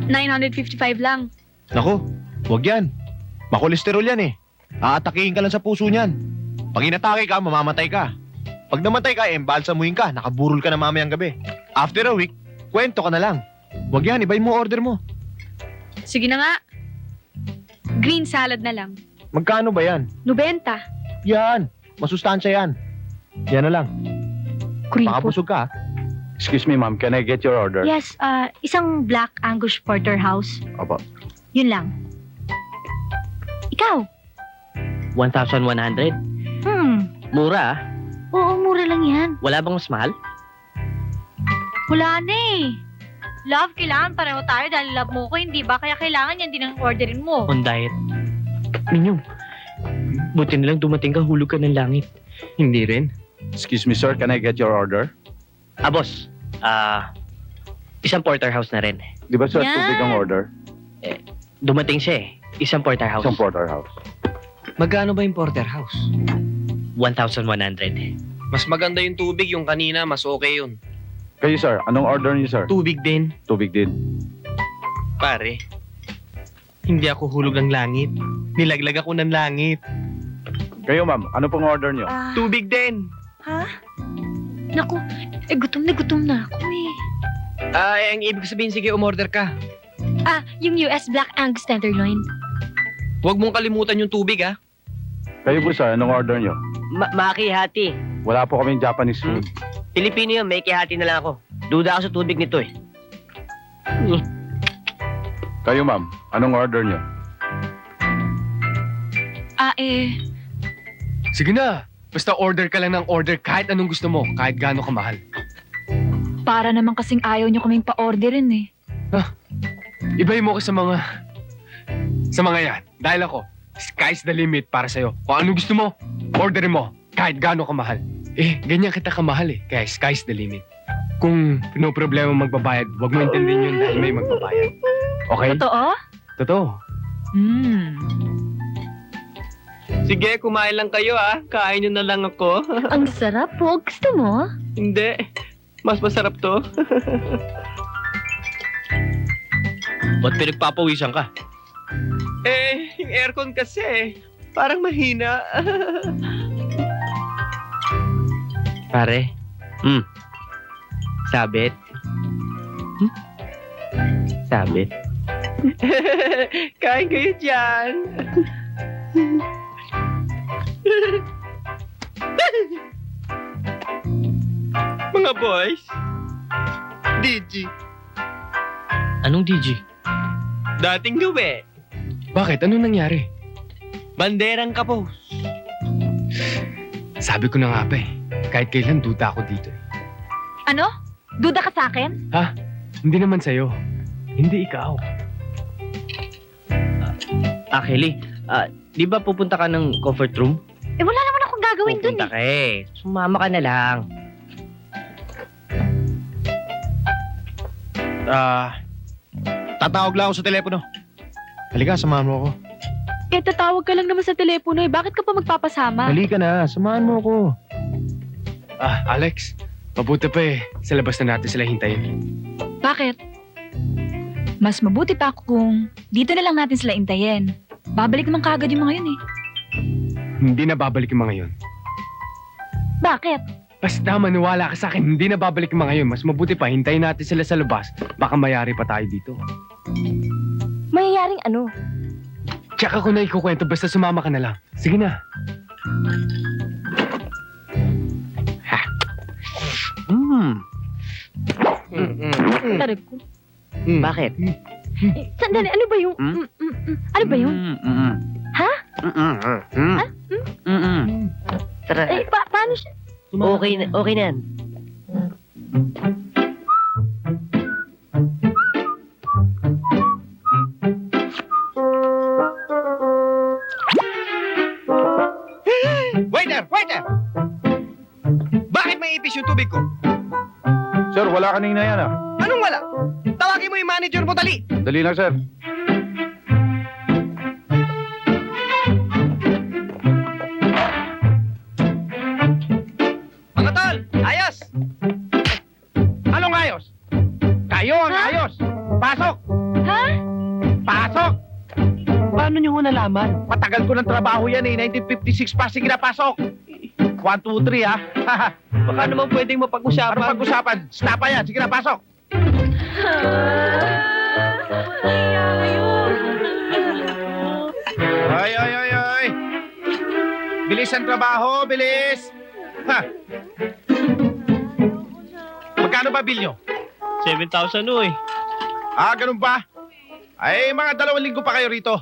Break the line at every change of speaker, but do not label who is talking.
955 lang.
Nako, wag yan. Makolesterol yan eh. Aatakihin ka lang sa puso niyan. Pag inatake ka, mamamatay ka. Pag namatay ka, embalsamuhin ka, nakaburol ka na mamayang gabi. After a week, kwento ka na lang. Wag yan, ibayin mo order mo.
Sige na nga. Green salad na lang.
Magkano ba yan?
90.
Yan, masustansya yan. Yan na lang.
Cream
Baka
po.
busog ka.
Excuse me, ma'am. Can I get your order?
Yes, isang Black Angus Porterhouse.
Opo.
Yun lang. Ikaw?
1,100? Mura ah.
Oo, mura lang yan.
Wala bang mas mahal?
Wala na eh. Love, kailangan pareho tayo dahil love mo ko, hindi ba? Kaya kailangan yan din ang orderin mo.
On diet. Minyong, buti nilang dumating ka, hulog ka ng langit. Hindi rin.
Excuse me, sir. Can I get your order?
Boss. Isang porterhouse na rin.
Di ba, sir,
Yan.
tubig ang order?
Dumating siya eh. Isang porterhouse.
Isang porterhouse.
Magkano ba yung porterhouse?
1,100.
Mas maganda yung tubig, yung kanina, mas okay yun.
Kayo, sir. Anong order niyo, sir?
Tubig din.
Tubig din.
Pare, hindi ako hulog ng langit. Nilaglag ako ng langit.
Kayo, ma'am. Ano pong order niyo?
Tubig din.
Ha? Naku, gutom na ako eh.
Ang ibig sabihin, sige, umorder ka.
Yung US Black Angus Tenderloin.
Huwag mong kalimutan yung tubig, ha?
Kayo po, sir. Anong order niyo?
Makihati.
Wala po kaming Japanese food.
Pilipino yun, may kihati na lang ako. Duda ako sa tubig nito eh.
Kayo, ma'am. Anong order niyo?
Sige na. Basta order ka lang ng order kahit anong gusto mo, kahit gaano kamahal.
Para naman kasing ayaw nyo kaming pa-orderin eh.
Ibahin mo ko sa mga yan. Dahil ako, sky's the limit para sa'yo. Kung anong gusto mo, orderin mo kahit gaano kamahal. Ganyan kita kamahal eh. Kaya sky's the limit. Kung no problema magbabayad, wag mo intindihin yun dahil may magbabayad. Okay?
Totoo?
Totoo.
Sige, kumain lang kayo, ha? Kain nyo na lang ako.
Ang sarap po. Gusto mo?
Hindi. Mas masarap to.
Ba't pinagpapawisan ka?
Yung aircon kasi, parang mahina.
Pare. Sabit. Sabit.
Kain kayo dyan. Mga boys, DG,
Anong DG?
dating gawi,
Bakit? Anong nangyari?
banderang kapos.
Sabi ko na nga pa eh. Kahit kailan duda ako dito eh.
Ano? Duda ka sa akin?
Hindi naman sa'yo. Hindi ikaw.
Kelly, di ba pupunta ka ng comfort room?
Wala naman akong gagawin dun
Pupunta ka eh. Sumama ka na lang.
Tatawag lang ako sa telepono. Halika, samahan mo ako.
Tatawag ka lang naman sa telepono eh. Bakit ka pa magpapasama?
Halika na, samahan mo ako.
Alex, mabuti pa eh. Sa labas na natin sila hintayin.
Bakit? Mas mabuti pa ako kung dito na lang natin sila intayin. Babalik naman kaagad yung mga yun eh.
Hindi na babalik yung mga yun.
Bakit?
Basta maniwala ka sa akin, hindi na babalik yung mga yun. Mas mabuti pa, hintayin natin sila sa labas. Baka mayari pa tayo dito.
Mayayaring ano?
Tsaka ko na ikukwento, basta sumama ka na lang. Sige na.
Tarip ko.
Bakit?
Sandali, ano ba yung... Ano ba yun? Ha?
Tara.
Paano siya?
Okay na yan.
Waiter! Waiter! Bakit may ipis yung tubig ko?
Sir, wala kanina yan, ah.
Anong wala? Tawagin mo yung manager mo, dali!
Dali lang, sir.
Mga tol! Ayos! Anong ayos? Kayo ang ayos! Pasok!
Paano nyo ho nalaman?
Matagal ko ng trabaho yan eh. 1956 pa. Sige na, pasok. 1, 2, 3 ha.
Baka naman pwedeng
Ano
mapag-usapan.
pag-usapan? Stop yan. Sige na, pasok. Ay, ay, ay, ay. Bilis ang trabaho, bilis. Ha. Magkano ba bill nyo?
7,000 ho eh.
Ah, ganun ba? Ay, mga 2 linggo pa kayo rito.